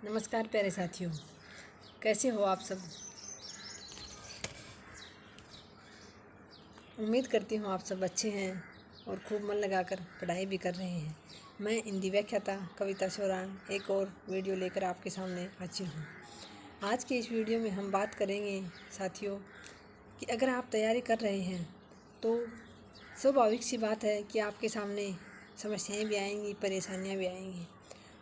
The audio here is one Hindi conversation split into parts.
नमस्कार प्यारे साथियों, कैसे हो आप सब। उम्मीद करती हूँ आप सब अच्छे हैं और खूब मन लगाकर पढ़ाई भी कर रहे हैं। मैं हिंदी व्याख्याता कविता शोरान एक और वीडियो लेकर आपके सामने हाजिर हूँ। आज के इस वीडियो में हम बात करेंगे साथियों कि अगर आप तैयारी कर रहे हैं तो स्वाभाविक सी बात है कि आपके सामने समस्याएं भी आएंगी, परेशानियां भी आएंगी।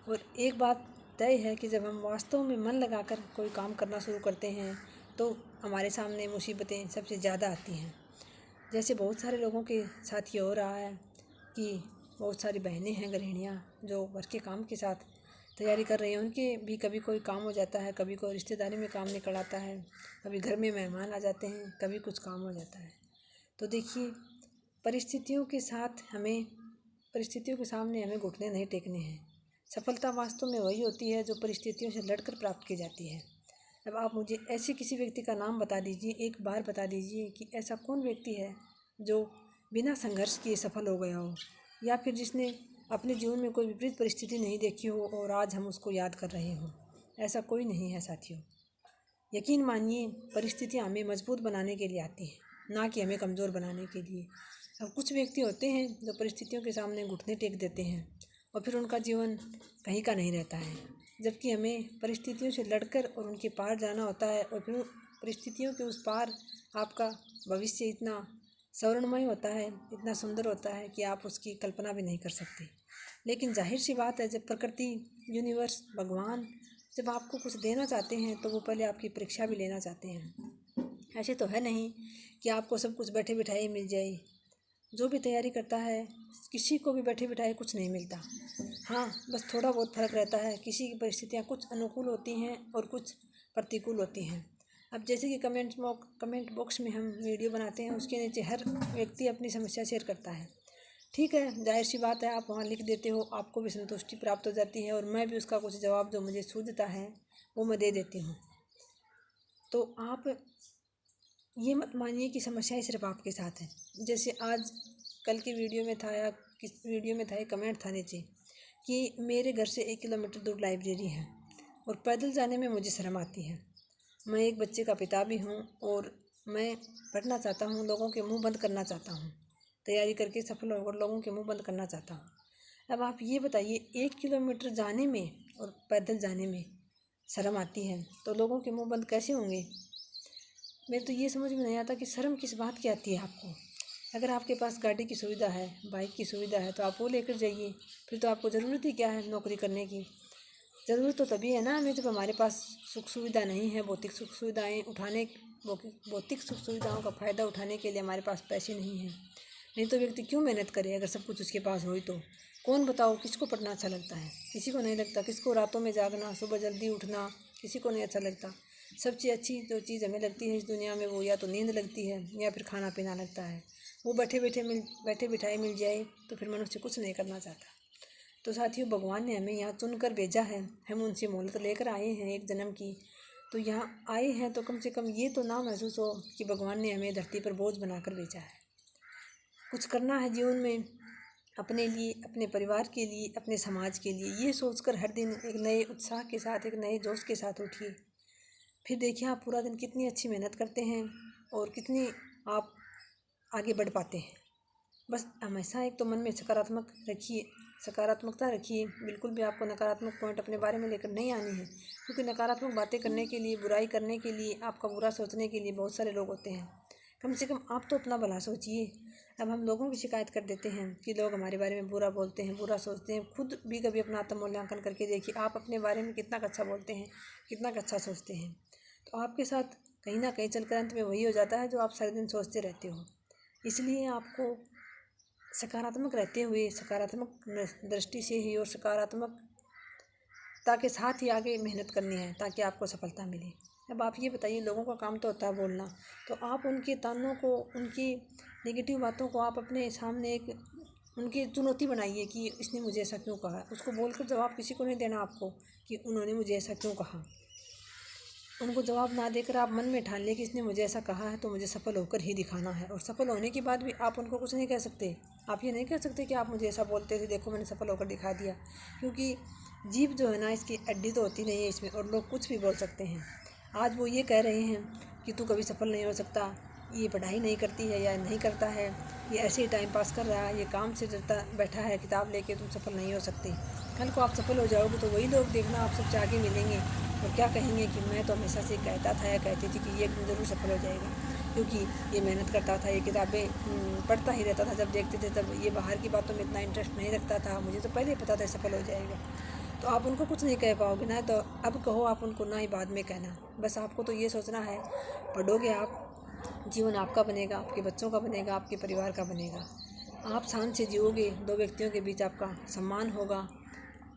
और एक बात तय है कि जब हम वास्तव में मन लगाकर कोई काम करना शुरू करते हैं तो हमारे सामने मुसीबतें सबसे ज़्यादा आती हैं। जैसे बहुत सारे लोगों के साथ ये हो रहा है कि बहुत सारी बहनें हैं, गृहिणियाँ जो घर के काम के साथ तैयारी कर रही हैं, उनके भी कभी कोई काम हो जाता है, कभी कोई रिश्तेदारी में काम निकल आता है, कभी घर में मेहमान आ जाते हैं, कभी कुछ काम हो जाता है। तो देखिए, परिस्थितियों के सामने हमें घुटने नहीं टेकने हैं। सफलता वास्तव में वही होती है जो परिस्थितियों से लड़कर प्राप्त की जाती है। अब आप मुझे ऐसे किसी व्यक्ति का नाम बता दीजिए, एक बार बता दीजिए कि ऐसा कौन व्यक्ति है जो बिना संघर्ष किए सफल हो गया हो, या फिर जिसने अपने जीवन में कोई विपरीत परिस्थिति नहीं देखी हो और आज हम उसको याद कर रहे हों। ऐसा कोई नहीं है साथियों। यकीन मानिए, परिस्थितियाँ हमें मजबूत बनाने के लिए आती हैं, ना कि हमें कमज़ोर बनाने के लिए। अब कुछ व्यक्ति होते हैं जो परिस्थितियों के सामने घुटने टेक देते हैं और फिर उनका जीवन कहीं का नहीं रहता है, जबकि हमें परिस्थितियों से लड़कर और उनके पार जाना होता है। और फिर परिस्थितियों के उस पार आपका भविष्य इतना स्वर्णमय होता है, इतना सुंदर होता है कि आप उसकी कल्पना भी नहीं कर सकते। लेकिन जाहिर सी बात है, जब प्रकृति, यूनिवर्स, भगवान जब आपको कुछ देना चाहते हैं तो वो पहले आपकी परीक्षा भी लेना चाहते हैं। ऐसे तो है नहीं कि आपको सब कुछ बैठे बिठाए मिल जाए। जो भी तैयारी करता है, किसी को भी बैठे बिठाए कुछ नहीं मिलता। हाँ, बस थोड़ा बहुत फ़र्क रहता है। किसी की परिस्थितियाँ कुछ अनुकूल होती हैं और कुछ प्रतिकूल होती हैं। अब जैसे कि कमेंट बॉक्स में हम वीडियो बनाते हैं, उसके नीचे हर व्यक्ति अपनी समस्या शेयर करता है। ठीक है, जाहिर सी बात है, आप वहाँ लिख देते हो, आपको भी संतुष्टि प्राप्त हो जाती है और मैं भी उसका कुछ जवाब जो मुझे सूझता है वो मैं दे देती हूँ। तो आप ये मत मानिए कि समस्याएं सिर्फ आपके साथ हैं। जैसे आज कल की वीडियो में था या किस वीडियो में था, एक कमेंट था नीचे कि मेरे घर से 1 किलोमीटर दूर लाइब्रेरी है और पैदल जाने में मुझे शर्म आती है। मैं एक बच्चे का पिता भी हूँ और मैं पढ़ना चाहता हूँ, लोगों के मुंह बंद करना चाहता हूँ, तैयारी करके सफल होकर लोगों के मुंह बंद करना चाहता हूँ। अब आप ये बताइए, 1 किलोमीटर जाने में और पैदल जाने में शर्म आती है तो लोगों के मुंह बंद कैसे होंगे। मेरे तो ये समझ में नहीं आता कि शर्म किस बात की आती है आपको। अगर आपके पास गाड़ी की सुविधा है, बाइक की सुविधा है, तो आप वो लेकर जाइए। फिर तो आपको ज़रूरत ही क्या है नौकरी करने की। ज़रूरत तो तभी है ना हमें जब हमारे पास सुख सुविधा नहीं है, भौतिक सुख सुविधाओं का फ़ायदा उठाने के लिए हमारे पास पैसे नहीं हैं। नहीं तो व्यक्ति क्यों मेहनत करे अगर सब कुछ उसके पास हो ही तो। कौन बताओ किसको पढ़ना अच्छा लगता है, किसी को नहीं लगता। किसको रातों में जागना, सुबह जल्दी उठना, किसी को नहीं अच्छा लगता। सबसे अच्छी जो चीज़ हमें लगती है इस दुनिया में वो या तो नींद लगती है या फिर खाना पीना लगता है। वो बैठे बिठाए मिल जाए तो फिर मनुष्य कुछ नहीं करना चाहता। तो साथियों, भगवान ने हमें यहाँ चुनकर भेजा है, हम उनसे मोहलत लेकर आए हैं एक जन्म की। तो यहाँ आए हैं तो कम से कम ये तो ना महसूस हो कि भगवान ने हमें धरती पर बोझ बनाकर भेजा है। कुछ करना है जीवन में, अपने लिए, अपने परिवार के लिए, अपने समाज के लिए। ये सोचकर हर दिन एक नए उत्साह के साथ, एक नए जोश के साथ उठिए। फिर देखिए आप पूरा दिन कितनी अच्छी मेहनत करते हैं और कितनी आप आगे बढ़ पाते हैं। बस हमेशा एक तो मन में सकारात्मकता रखिए। बिल्कुल भी आपको नकारात्मक पॉइंट अपने बारे में लेकर नहीं आनी है, क्योंकि नकारात्मक बातें करने के लिए, बुराई करने के लिए, आपका बुरा सोचने के लिए बहुत सारे लोग होते हैं। कम से कम आप तो अपना भला सोचिए। अब हम लोगों की शिकायत कर देते हैं कि लोग हमारे बारे में बुरा बोलते हैं, बुरा सोचते हैं। खुद भी कभी अपना आत्ममूल्यांकन करके देखिए, आप अपने बारे में कितना अच्छा बोलते हैं, कितना अच्छा सोचते हैं। तो आपके साथ कहीं ना कहीं चलकर अंत में वही हो जाता है जो आप सारे दिन सोचते रहते हो। इसलिए आपको सकारात्मक रहते हुए, सकारात्मक दृष्टि से ही और सकारात्मकता के साथ ही आगे मेहनत करनी है ताकि आपको सफलता मिले। अब आप ये बताइए, लोगों का काम तो होता है बोलना, तो आप उनके तानों को, उनकी नेगेटिव बातों को आप अपने सामने एक उनकी चुनौती बनाइए कि इसने मुझे ऐसा क्यों कहा। उसको बोलकर जवाब किसी को नहीं देना आपको कि उन्होंने मुझे ऐसा क्यों कहा। उनको जवाब ना देकर आप मन में ठान लें कि इसने मुझे ऐसा कहा है तो मुझे सफल होकर ही दिखाना है। और सफल होने के बाद भी आप उनको कुछ नहीं कह सकते। आप ये नहीं कह सकते कि आप मुझे ऐसा बोलते थे, देखो मैंने सफल होकर दिखा दिया। क्योंकि जीभ जो है ना, इसकी हड्डी तो होती नहीं है इसमें, और लोग कुछ भी बोल सकते हैं। आज वो ये कह रहे हैं कि तू कभी सफल नहीं हो सकता, ये पढ़ाई नहीं करती है या नहीं करता है, ये ऐसे ही टाइम पास कर रहा है, ये काम से डरता बैठा है किताब लेके, तुम सफल नहीं हो सकते। कल को आप सफल हो जाओगे तो वही लोग देखना आप सबसे आगे मिलेंगे और क्या कहेंगे कि मैं तो हमेशा से कहता था या कहती थी कि ये एक दिन ज़रूर सफल हो जाएगा, क्योंकि ये मेहनत करता था, ये किताबें पढ़ता ही रहता था, जब देखते थे तब ये बाहर की बातों में इतना इंटरेस्ट नहीं रखता था, मुझे तो पहले ही पता था सफल हो जाएगा। तो आप उनको कुछ नहीं कह पाओगे ना, तो अब कहो आप उनको, ना ही बाद में कहना। बस आपको तो ये सोचना है, पढ़ोगे आप, जीवन आपका बनेगा, आपके बच्चों का बनेगा, आपके परिवार का बनेगा। आप शान से जियोगे, दो व्यक्तियों के बीच आपका सम्मान होगा,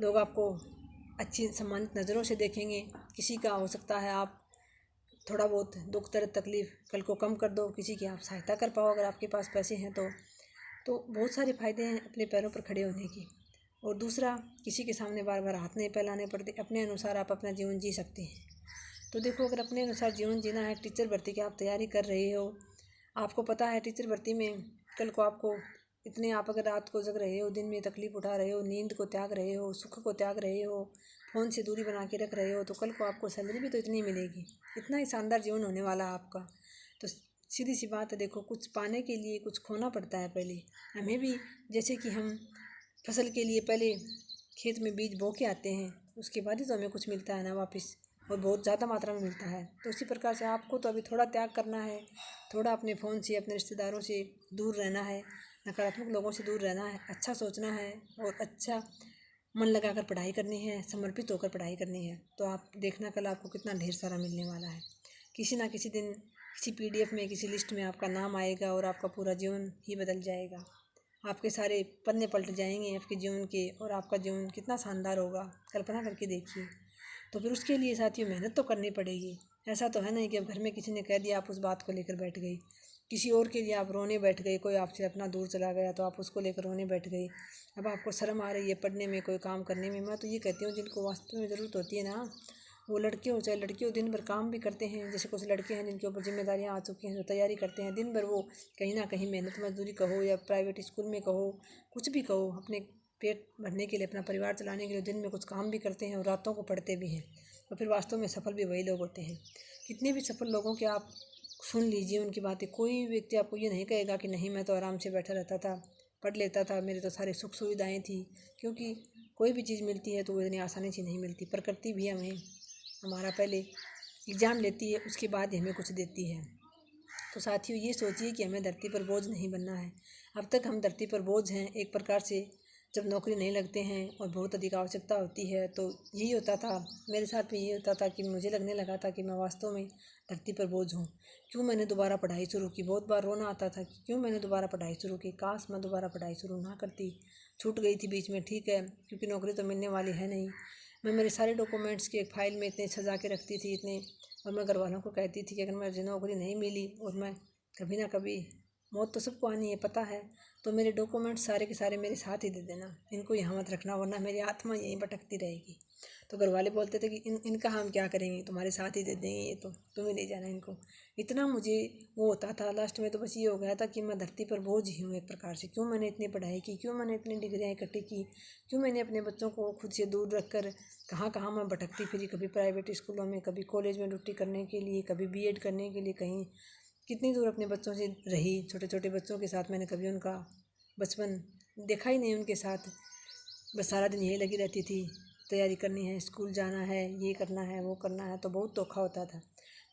लोग आपको अच्छी सम्मानित नज़रों से देखेंगे। किसी का हो सकता है आप थोड़ा बहुत दुख दर्द तकलीफ़ कल को कम कर दो, किसी की आप सहायता कर पाओ अगर आपके पास पैसे हैं तो बहुत सारे फ़ायदे हैं अपने पैरों पर खड़े होने की। और दूसरा, किसी के सामने बार बार हाथ नहीं फैलाने पड़ते, अपने अनुसार आप अपना जीवन जी सकते हैं। तो देखो, अगर अपने अनुसार जीवन जीना है, टीचर भर्ती की आप तैयारी कर रहे हो, आपको पता है टीचर भर्ती में कल को आपको इतने, आप अगर रात को जग रहे हो, दिन में तकलीफ़ उठा रहे हो, नींद को त्याग रहे हो, सुख को त्याग रहे हो, फ़ोन से दूरी बना के रख रहे हो, तो कल को आपको सैलरी भी तो इतनी मिलेगी, इतना ही शानदार जीवन होने वाला है आपका। तो सीधी सी बात है, देखो कुछ पाने के लिए कुछ खोना पड़ता है पहले। हमें भी, जैसे कि हम फसल के लिए पहले खेत में बीज बो के आते हैं, उसके बाद ही तो हमें कुछ मिलता है ना वापस, और बहुत ज़्यादा मात्रा में मिलता है। तो उसी प्रकार से आपको तो अभी थोड़ा त्याग करना है, थोड़ा अपने फ़ोन से, अपने रिश्तेदारों से दूर रहना है, नकारात्मक लोगों से दूर रहना है, अच्छा सोचना है और अच्छा मन लगाकर पढ़ाई करनी है, समर्पित होकर पढ़ाई करनी है। तो आप देखना कल आपको कितना ढेर सारा मिलने वाला है। किसी ना किसी दिन किसी PDF में, किसी लिस्ट में आपका नाम आएगा और आपका पूरा जीवन ही बदल जाएगा। आपके सारे पन्ने पलट जाएंगे आपके जीवन के, और आपका जीवन कितना शानदार होगा, कल्पना करके देखिए। तो फिर उसके लिए साथियों मेहनत तो करनी पड़ेगी। ऐसा तो है नहीं कि अब घर में किसी ने कह दिया आप उस बात को लेकर बैठ गई, किसी और के लिए आप रोने बैठ गए, कोई आपसे अपना दूर चला गया तो आप उसको लेकर रोने बैठ गई। अब आपको शर्म आ रही है पढ़ने में, कोई काम करने में। मैं तो ये कहती हूँ जिनको वास्तव में ज़रूरत होती है ना, वो लड़के हो चाहे लड़की हो, दिन भर काम भी करते हैं। जैसे कुछ लड़के हैं जिनके ऊपर जिम्मेदारियाँ आ चुकी हैं, जो तैयारी करते हैं, दिन भर वो कहीं ना कहीं मेहनत मजदूरी कहो या प्राइवेट स्कूल में कहो, कुछ भी कहो, अपने पेट भरने के लिए, अपना परिवार चलाने के लिए दिन में कुछ काम भी करते हैं और रातों को पढ़ते भी हैं। और फिर वास्तव में सफल भी वही लोग होते हैं। कितने भी सफल लोगों के आप सुन लीजिए उनकी बातें, कोई व्यक्ति आपको ये नहीं कहेगा कि नहीं मैं तो आराम से बैठा रहता था, पढ़ लेता था, मेरे तो सारी सुख सुविधाएँ थी। क्योंकि कोई भी चीज़ मिलती है तो वो इतनी आसानी से नहीं मिलती। प्रकृति भी हमें हमारा पहले एग्ज़ाम लेती है, उसके बाद ही हमें कुछ देती है। तो साथियों ये सोचिए कि हमें धरती पर बोझ नहीं बनना है। अब तक हम धरती पर बोझ हैं एक प्रकार से। जब नौकरी नहीं लगते हैं और बहुत अधिक आवश्यकता होती है तो यही होता था, मेरे साथ भी यही होता था कि मुझे लगने लगा था कि मैं वास्तव में धरती पर बोझ हूँ। क्यों मैंने दोबारा पढ़ाई शुरू की, बहुत बार रोना आता था कि क्यों मैंने दोबारा पढ़ाई शुरू की, काश मैं दोबारा पढ़ाई शुरू ना करती, छूट गई थी बीच में, ठीक है, क्योंकि नौकरी तो मिलने वाली है नहीं। मैं मेरे सारे डॉक्यूमेंट्स की एक फ़ाइल में इतने सजा के रखती थी इतने, और मैं घर वालों को कहती थी कि अगर मुझे नौकरी नहीं मिली और मैं कभी ना कभी, मौत तो सबको आनी है पता है, तो मेरे डॉक्यूमेंट्स सारे के सारे मेरे साथ ही दे देना, इनको यहाँ मत रखना वरना मेरी आत्मा यहीं भटकती रहेगी। तो घर वाले बोलते थे कि इनका हम क्या करेंगे, तुम्हारे साथ ही दे देंगे, ये तो तुम ही ले जाना इनको। इतना मुझे वो होता था, लास्ट में तो बस ये हो गया था कि मैं धरती पर बोझ ही हूँ एक प्रकार से। क्यों मैंने इतनी पढ़ाई की, क्यों मैंने इतनी डिग्रियाँ इकट्ठी की, क्यों मैंने अपने बच्चों को खुद से दूर रख कर कहाँ कहाँ मैं भटकती फिरी, कभी प्राइवेट स्कूलों में, कभी कॉलेज में ड्यूटी करने के लिए, कभी B.Ed करने के लिए, कहीं कितनी दूर अपने बच्चों से रही। छोटे छोटे बच्चों के साथ मैंने कभी उनका बचपन देखा ही नहीं उनके साथ, बस सारा दिन यही लगी रहती थी, तैयारी करनी है, स्कूल जाना है, ये करना है, वो करना है, तो बहुत धोखा होता था।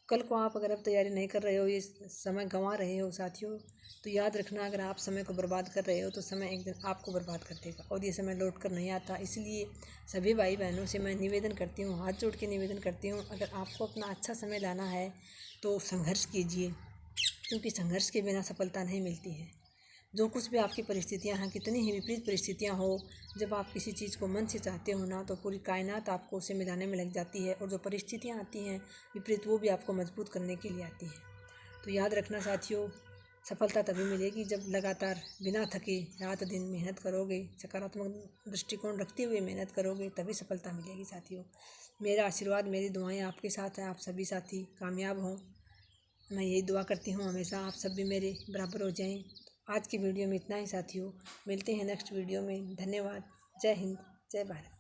कल को आप अगर अब तैयारी नहीं कर रहे हो, ये समय गंवा रहे हो साथियों, तो याद रखना अगर आप समय को बर्बाद कर रहे हो तो समय एक दिन आपको बर्बाद कर देगा और ये समय लौट कर नहीं आता। इसलिए सभी भाई बहनों से मैं निवेदन करती हूँ, हाथ जोड़ के निवेदन करती हूँ, अगर आपको अपना अच्छा समय लाना है तो संघर्ष कीजिए, क्योंकि संघर्ष के बिना सफलता नहीं मिलती है। जो कुछ भी आपकी परिस्थितियाँ हैं, कितनी ही विपरीत परिस्थितियाँ हो, जब आप किसी चीज़ को मन से चाहते हो ना, तो पूरी कायनात आपको उसे मिलाने में लग जाती है, और जो परिस्थितियाँ आती हैं विपरीत, वो भी आपको मजबूत करने के लिए आती हैं। तो याद रखना साथियों, सफलता तभी मिलेगी जब लगातार बिना थके रात दिन मेहनत करोगे, सकारात्मक दृष्टिकोण रखते हुए मेहनत करोगे, तभी सफलता मिलेगी साथियों। मेरा आशीर्वाद, मेरी दुआएं आपके साथ हैं, आप सभी साथी कामयाब हों, मैं यही दुआ करती हूँ हमेशा, आप सब भी मेरे बराबर हो जाएं। आज की वीडियो में इतना ही साथियों, मिलते हैं नेक्स्ट वीडियो में। धन्यवाद। जय हिंद, जय भारत।